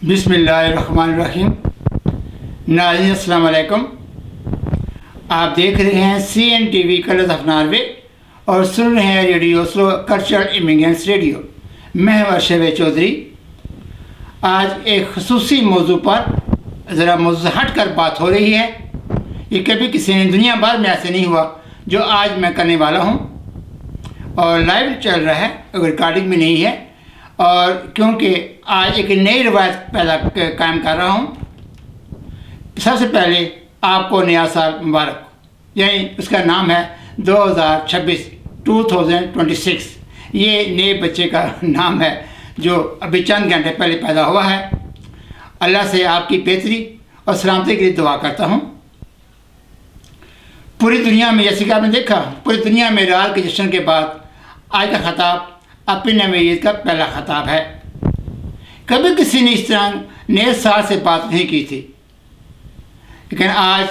बिस्मिल्लाहिर्रहमानिर्रहीम। नाज़रीन अस्सलाम वालेकुम। आप देख रहे हैं CNTV कलर्स ऑफ नॉर्वे और सुन रहे हैं radio slow cultural immigrants radio. मैं अरशद चौधरी। आज एक खसूसी मौजू पर ज़रा मौजू से हट कर बात हो रही है। ये कभी किसी ने दुनिया भर में ऐसे नहीं हुआ जो आज मैं करने वाला हूँ, और लाइव चल रहा है, रिकॉर्डिंग भी नहीं है। और क्योंकि आज एक नई रवायत कायम कर रहा हूँ। सबसे पहले आपको नया साल मुबारक, यानी उसका नाम है 2026। ये नए बच्चे का नाम है जो अभी चंद घंटे पहले पैदा हुआ है। अल्लाह से आपकी बेहतरी और सलामती के लिए दुआ करता हूँ। पूरी दुनिया में, जैसे कि आपने देखा, पूरी दुनिया में राल के जश्न के बाद आज का खिताब अपनी नवी ईद का पहला खिताब है। कभी किसी ने इस तरह नए साल से बात नहीं की थी, लेकिन आज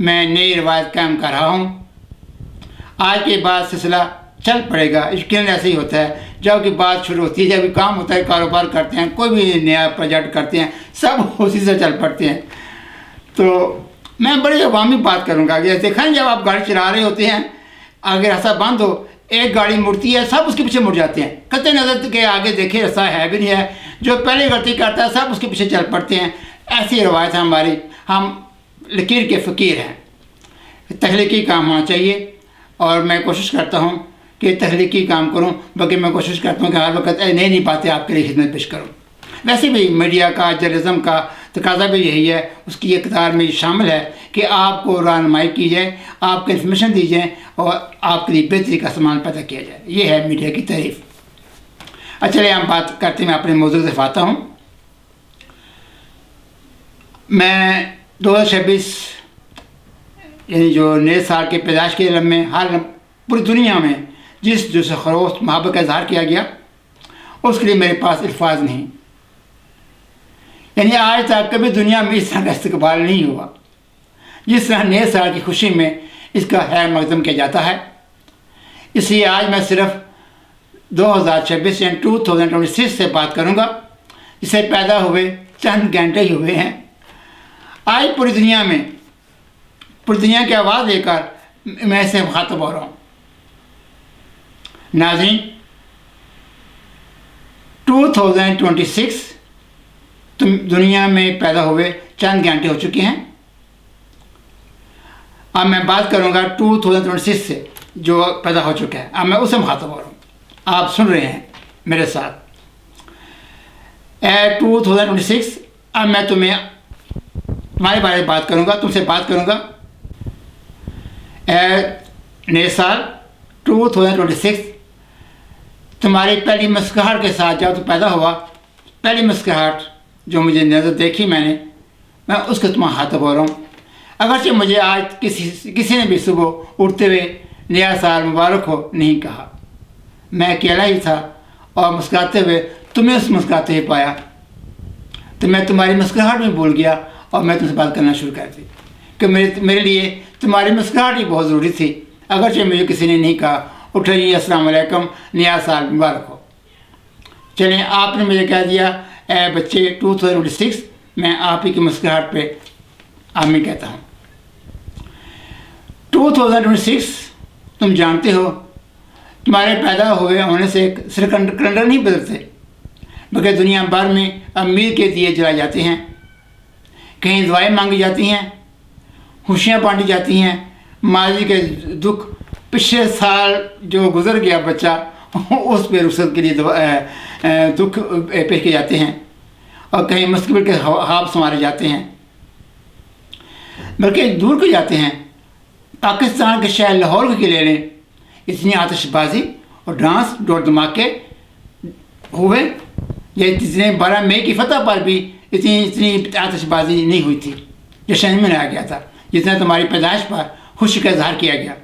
मैं नई रवायत कायम कर रहा हूँ। आज के बाद सिलसिला चल पड़ेगा। यकीन ऐसे ही होता है, जब की बात शुरू होती है, जब भी काम होता है, कारोबार करते हैं, कोई भी नया प्रोजेक्ट करते हैं, सब उसी से चल पड़ते हैं। तो मैं बड़ी अवामी बात करूँगा कि देखा जब आप गाड़ी चला रहे होते हैं, अगर रास्ता बंद हो, एक गाड़ी मुड़ती है, सब उसके पीछे मुड़ जाते हैं। कतई नज़र के आगे देखे रास्ता है भी नहीं है। जो पहले गलती करता है, सब उसके पीछे चल पड़ते हैं। ऐसी रवायत है हमारी। हम लकीर के फ़कीर हैं। तख्लीकी काम होना चाहिए, और मैं कोशिश करता हूँ कि तख्लीकी काम करूँ, बल्कि मैं कोशिश करता हूँ कि हर वक्त नई नई बातें आपके लिए खिदमत पेश करूँ। वैसे भी मीडिया का, जर्नलिज्म का तकाजा भी यही है, उसकी इक़्तिदार में शामिल है कि आपको रहनुमाई की जाए, आपको इन्फॉर्मेशन दी जाए और आपके लिए बेहतरी का सामान पैदा किया जाए। ये है मीडिया की तारीफ़। अच्छा, चलिए हम बात करते हैं। मैं अपने मौजू से आता हूँ। मैं 2026 यानी जो नए साल के पैदाइश के इलम में हर पूरी दुनिया में जिस खरोश मोहब्बत का इजहार किया गया, उसके लिए मेरे पास अल्फाज नहीं। यानी आज तक कभी दुनिया में इस तरह का इस्तकबाल नहीं हुआ जिस तरह नए साल की खुशी में इसका खैर मकदम किया जाता है। इसलिए आज मैं सिर्फ 2026 यानी 2026 से बात करूंगा, जिसे पैदा हुए चंद घंटे ही हुए हैं। आज पूरी दुनिया की आवाज़ लेकर मैं इससे मुखातब हो रहा हूँ। नाज़रीन, 2026 तुम दुनिया में पैदा हुए चंद घंटे हो चुके हैं। अब मैं बात करूंगा 2026 से जो पैदा हो चुका है। अब मैं उससे मुखातब हो रहा हूँ। आप सुन रहे हैं मेरे साथ। 2026। अब मैं तुम्हारे बारे में बात करूंगा, तुमसे बात करूंगा। नए साल 2026 तुम्हारी पहली मुस्कुराहट के साथ जब तुम पैदा हुआ, पहली मुस्कुराहट जो मुझे नज़र देखी मैं उसके तुम्हारा खातब हो रहा हूँ। अगरचे मुझे आज किसी ने भी सुबह उठते हुए नया साल मुबारक हो नहीं कहा। मैं अकेला ही था और मुस्कुराते हुए तुम्हें उस मुस्कुराते ही पाया, तो मैं तुम्हारी मुस्कुराहट में भूल गया और मैं तुमसे बात करना शुरू कर दी कि मेरे लिए तुम्हारी मुस्कुराहट ही बहुत ज़रूरी थी। अगरचे मुझे किसी ने नहीं कहा उठिए अस्सलाम वालेकुम, नया साल मुबारक हो। चलें, आपने मुझे कह दिया बच्चे 2026, मैं आप ही की मुस्कुराहट पे आमीन कहता हूँ। 2026 तुम जानते हो, तुम्हारे पैदा हुए होने से सिर्फ कैलेंडर नहीं बदलते, बल्कि दुनिया भर में अमीर के दिए जलाए जाते हैं, कहीं दुआएं मांगी जाती हैं, खुशियाँ बांटी जाती हैं। माजी के दुख, पिछले साल जो गुजर गया बच्चा, उस पर रुखसत के लिए दुख पेश किए जाते हैं, और कहीं मुस्तकबिल के ख्वाब संवारे जाते हैं, बल्कि दूर को जाते हैं। पाकिस्तान के शहर लाहौर के किले ने इतनी आतिशबाजी और डांस डोर धमाके हुए, ये जितने 12 मई की फतह पर भी इतनी आतिशबाजी नहीं हुई थी, जश्न मनाया गया था, जितना तुम्हारी पैदाइश पर खुशी का इजहार किया गया।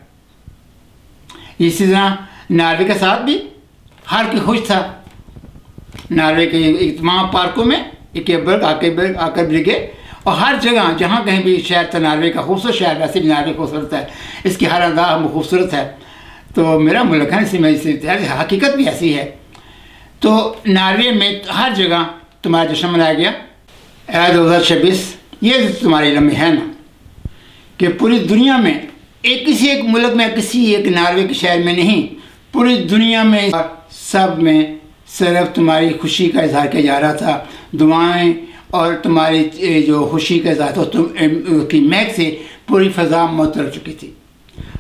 इसी तरह नॉर्वे के साथ भी हर कोई खुश था। नॉर्वे के तमाम पार्कों में एकेबर्ग, आकर ब्रिगे और हर जगह जहाँ कहीं भी शहर था, नॉर्वे का खूबसूरत शहर। वैसे भी नॉर्वे खूबसूरत है, इसकी हर अंदाज खूबसूरत है। तो मेरा मुल्क है, इसी में हकीकत भी ऐसी है। तो नॉर्वे में हर जगह तुम्हारा जश्न मनाया गया। 2026 ये तुम्हारी लम्हे है ना कि पूरी दुनिया में किसी एक मुल्क में, किसी एक नॉर्वे के शहर में नहीं, पूरी दुनिया में सब में सिर्फ तुम्हारी खुशी का इजहार किया जा रहा था। दुआएं और तुम्हारी जो खुशी का इजहार था उसकी महक से पूरी फ़ज़ा मुअत्तर चुकी थी,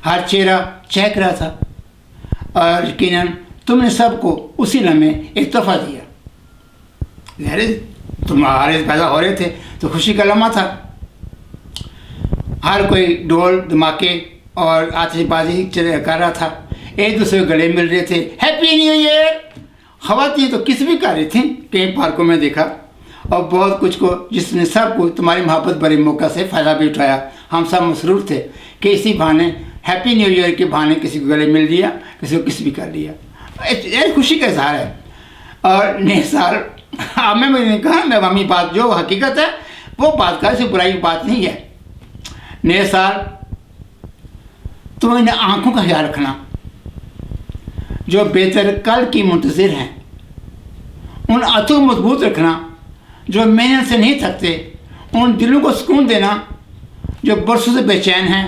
हर चेहरा चहक रहा था। और यकीनन तुमने सबको उसी लम्हे एक तोहफा दिया। अरे तुम्हारे पैदा हो रहे थे तो खुशी का लम्हा था। हर कोई ढोल धमाके और आतिशबाजी कर रहा था, एक दूसरे को गले मिल रहे थे, हैप्पी न्यू ईयर। ख़वातीन तो किस भी कर रही थी, कई पार्कों में देखा, और बहुत कुछ को जिसने सबको तुम्हारी मोहब्बत भरे मौका से फ़ायदा भी उठाया। हम सब मसरूफ़ थे कि इसी बहाने हैप्पी न्यू ईयर के बहाने किसी को गले मिल लिया, किसी को किस भी कर लिया। ये खुशी का इजहार है। और नए साल मैंने कहा, मैं मम्मी बात जो हकीकत है वो बात का, ऐसी बुराई की बात नहीं है। नए साल तुम्हें आँखों का ख्याल रखना, जो बेहतर कल की मुंतज़िर हैं, उन आंखों को मजबूत रखना जो मेहनत से नहीं थकते, उन दिलों को सुकून देना जो बरसों से बेचैन हैं।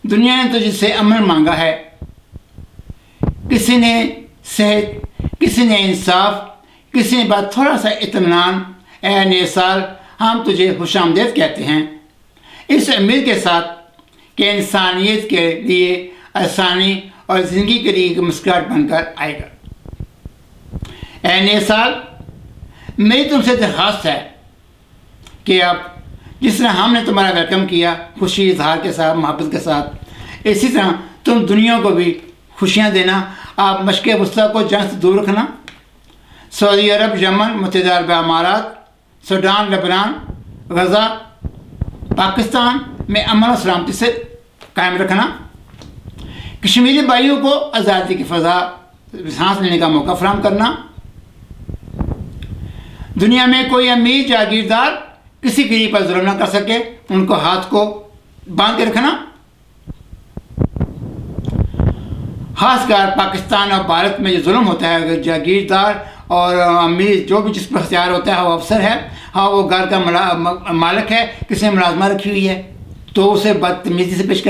दुनिया ने तो जिससे अमन मांगा है, किसी ने सेहत, किसी ने इंसाफ, किसी ने बात थोड़ा सा इत्मीनान। ऐ नए साल, हम तुझे खुशामदीद कहते हैं, इस उम्मीद के साथ कि इंसानियत के लिए आसानी और ज़िंदगी के लिए एक मुस्कुराहट बनकर आएगा। ऐ नए साल, मेरी तुमसे दरख्वास्त है कि आप जिस तरह हमने तुम्हारा वेलकम किया खुशी इजहार के साथ, मोहब्बत के साथ, इसी तरह तुम दुनिया को भी खुशियाँ देना। आप मशक़ वस्ता को जंग से दूर रखना। सऊदी अरब, यमन, मुत्तहिदा अरब अमारात, सूडान, लेबनान, गज़ा, पाकिस्तान में अमन और सलामती से कायम रखना। कश्मीरी भाइयों को आज़ादी की फ़ज़ा सांस लेने का मौका फराहम करना। दुनिया में कोई अमीर जागीरदार किसी गरीब पर जुल्म न कर सके, उनको हाथ को बांध के रखना। खासकर पाकिस्तान और भारत में जो जुल्म होता है, अगर जागीरदार और अमीर जो भी जिस पर अख्तियार होता है वो अफसर है, हाँ वो घर का मालिक है, किसी ने मुलाजमा रखी हुई है, तो उसे बदतमीज़ी से पेश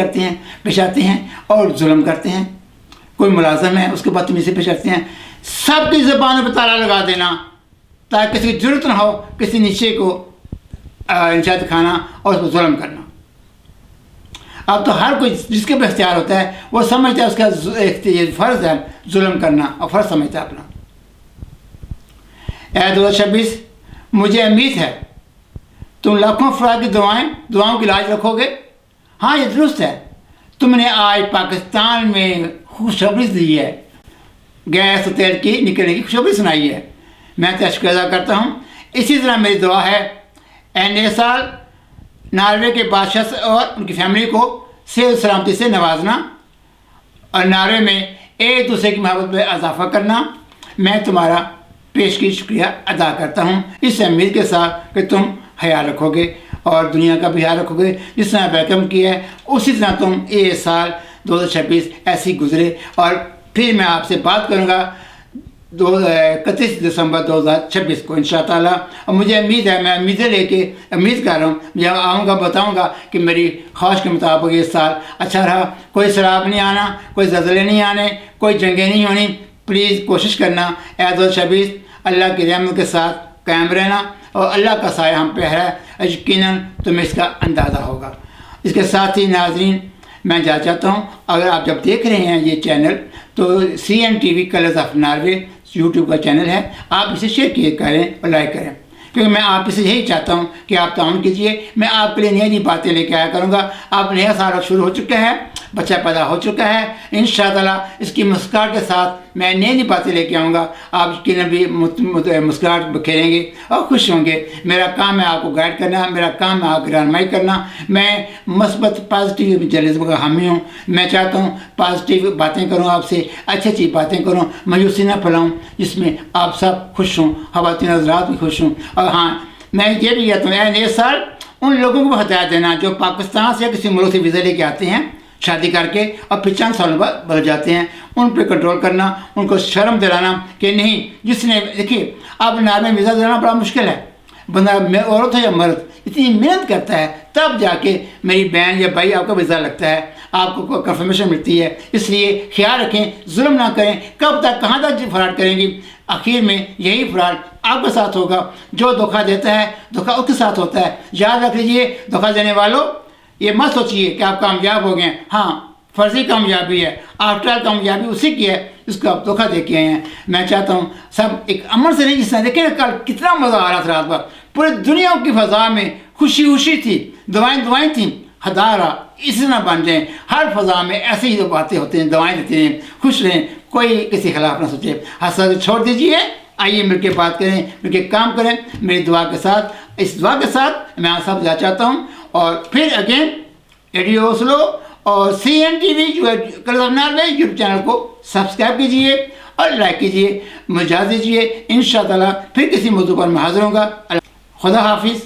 आते हैं और जुल्म करते हैं। कोई मुलाजम है उसके बदतमीज़ी से पेश आते हैं। सबकी ज़बानों पर ताला लगा देना ताकि किसी की ज़रूरत ना हो किसी नीचे को नीचा दिखाना और उस पर जुल्म करना। अब तो हर कोई जिसके पर इख्तियार होता है वो समझता है उसका फ़र्ज़ है जुल्म करना, और फ़र्ज़ समझता है अपना। 2026, मुझे उम्मीद है तुम लाखों अफराद की दुआओं की लाज रखोगे। हाँ, ये दुरुस्त है, तुमने आज पाकिस्तान में खुशखबरी दी है, गैस और तेल की निकलने की खुशखबरी सुनाई है। मैं तो शुक्र अदा करता हूँ। इसी तरह मेरी दुआ है नए साल नॉर्वे के बादशाह और उनकी फैमिली को सेहत सलामती से नवाजना और नॉर्वे में एक दूसरे की मोहब्बत में इजाफा करना। मैं तुम्हारा पेश की शुक्रिया अदा करता हूँ, इस उम्मीद के साथ कि तुम ख्याल रखोगे और दुनिया का भी ख्याल रखोगे। जिस तरह वेलकम किया है उसी तरह तुम ये साल 2026 ऐसे ही गुजरे। और फिर मैं आपसे बात करूँगा 31 दिसंबर 2026 को इंशाअल्लाह। और मुझे उम्मीद है, मैं उम्मीद कर रहा हूँ, जब आऊँगा बताऊँगा कि मेरी ख्वाहिश के मुताबिक ये साल अच्छा रहा। कोई शराब नहीं आना, कोई ज़लज़ले नहीं आने, कोई जंगें नहीं होनी। प्लीज़ कोशिश करना 2026 अल्लाह की रहमत के साथ कायम रहना, और अल्लाह का साया हम पे है, यकीनन तुम्हें इसका अंदाज़ा होगा। इसके साथ ही नाज़रीन, मैं जा चाहता हूँ, अगर आप जब देख रहे हैं ये चैनल तो CNTV colours of Norway YouTube का चैनल है, आप इसे शेयर करें और लाइक करें, क्योंकि मैं आप इसे यही चाहता हूँ कि आप ताउन कीजिए। मैं आपके लिए नई नई बातें लेके आया करूँगा। अब नया साल शुरू हो चुका है, बच्चा पैदा हो चुका है, इंशाअल्लाह इसकी मुस्कुराहट के साथ मैं नई नई बातें लेके आऊँगा। आप यकीनन भी मुस्कुराहट बखेरेंगे और खुश होंगे। मेरा काम है आपको गाइड करना, मेरा काम है आपकी रहनुमाई करना। मैं मस्बत पॉजिटिव जज्बे का हामी हूँ। मैं चाहता हूँ पॉजिटिव बातें करूँ, आपसे अच्छी अच्छी बातें करूँ, मायूसी ना फैलाऊँ, जिसमें आप सब खुश हों, ख़वातीन हज़रात भी खुश हों। और हाँ, मैं ये भी कहता हूँ नए साल उन लोगों को हदायत देना जो पाकिस्तान से किसी मुल्क से वीज़ा लेके आते हैं, शादी करके और फिर चंद सालों बाद बदल जाते हैं। उन पर कंट्रोल करना, उनको शर्म दिलाना कि नहीं, जिसने देखिए अब नार में वीज़ा दिलाना बड़ा मुश्किल है। बंदा औरत हो या मर्द इतनी मेहनत करता है तब जाके मेरी बहन या भाई आपका वीज़ा लगता है, आपको कंफर्मेशन मिलती है। इसलिए ख्याल रखें, जुल्म ना करें। कब तक कहाँ तक फ्रॉड करेंगी? आखिर में यही फ्रॉड आपके साथ होगा। जो धोखा देता है धोखा उसके साथ होता है। याद रख लीजिए, धोखा देने वालों ये मत सोचिए कि आप कामयाब हो गए। हाँ, फर्जी कामयाबी है, आफ्टर ऑल कामयाबी उसी की है जिसको आप धोखा दे के आए हैं। मैं चाहता हूँ सब एक अमन से नहीं, जिसने देखे कल कितना मज़ा आ रहा था रात भर, पूरे दुनिया की फ़ज़ा में खुशी थी, दुआएं थी। हदारा इसी ना बन जाए, हर फज़ा में ऐसे ही जो बातें होते हैं, दवाएं देते हैं, खुश रहें, कोई किसी खिलाफ ना सोचे। हसद छोड़ दीजिए, आइए मिलकर बात करें, मिलकर काम करें मेरी दुआ के साथ। इस दुआ के साथ मैं आप सब जा चाहता हूँ। और फिर अगेन रेडियो ओस्लो और CNTV जो है यूट्यूब चैनल को सब्सक्राइब कीजिए और लाइक कीजिए। मुझे इजाज़त दीजिए, इंशाअल्लाह फिर किसी मौजू पर मैं हाज़िर होऊंगा। खुदा हाफिज़।